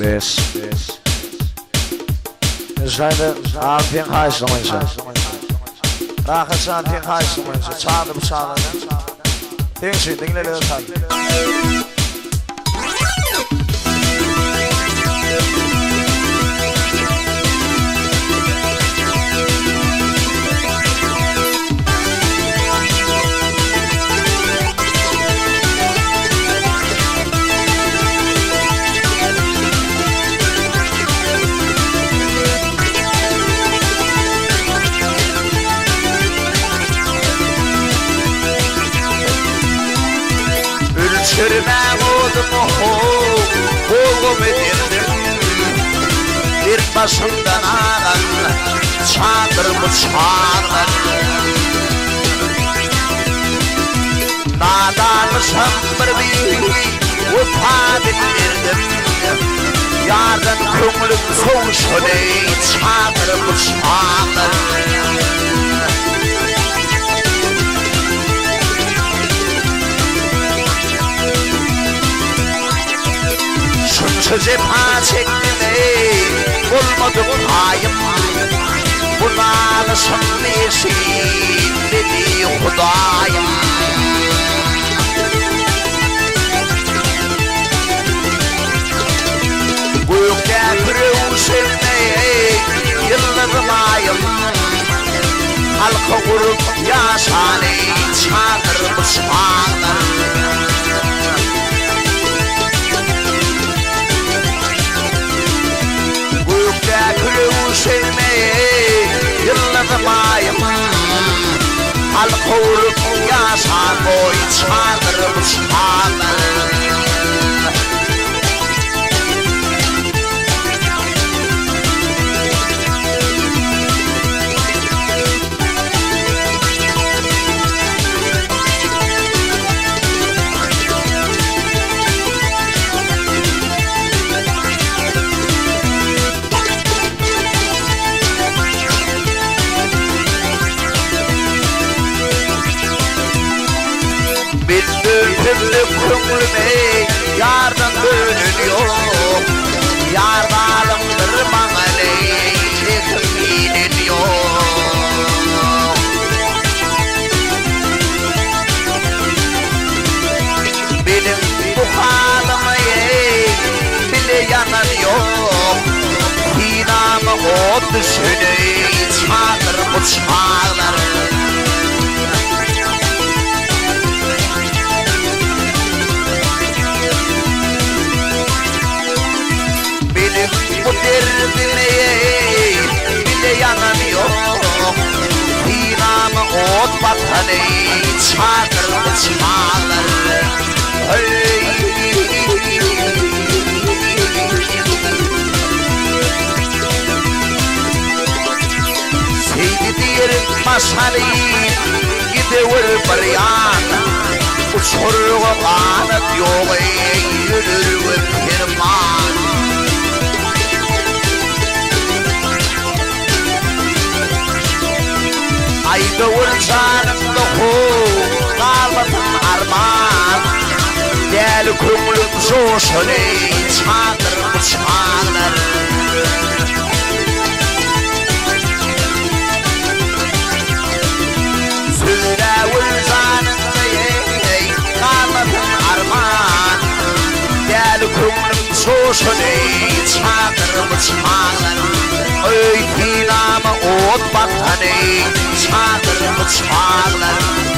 Yes. We zijn er aan het huis nog eens. Daar gaat ze aan het huis nog eens. Het zaden bezalen. Ding zit, ding leren het gaan. Sürmem oldum oğlum edildim. Bir başımdan ağan çadırımı çağırlar. Nadanmışım bir ufa bildirdim. Yardan kömülüm soğuşu dey çadırımı çağırlar. Cepa çektim ey, olmadı payım. Bunalışım neşin dedi Hudayım. Gökte kırılsın ey, yıldızım ayım. Halka vurup yaşan ey, çadırımı çağlar. Sevmeyi yıldızım ayım. Halka vurup yaşan boy çadırımı çağlar. Kömürme yardan bölünüyor. Yardanımdır bana leylekim iniliyor. Benim bu halımı bile yanıyor. Hinamı o düşünü çağır bu çağlar. Bu derdine bile yanamıyor. Hinamı ot batanı çağırır çağlar. Seydi diğer maşali gidiyor baryan. Uçuruğu kanat yolu yürür pirman. Ayda vurcanım da kalmasın arman. Gel kumlum coşunu çağırır çağlar. Söyle vurcanım da kalmasın arman. Gel kumlum coşunu çağırır çağlar. Öy hinamı ot batanı çağırır çağlar.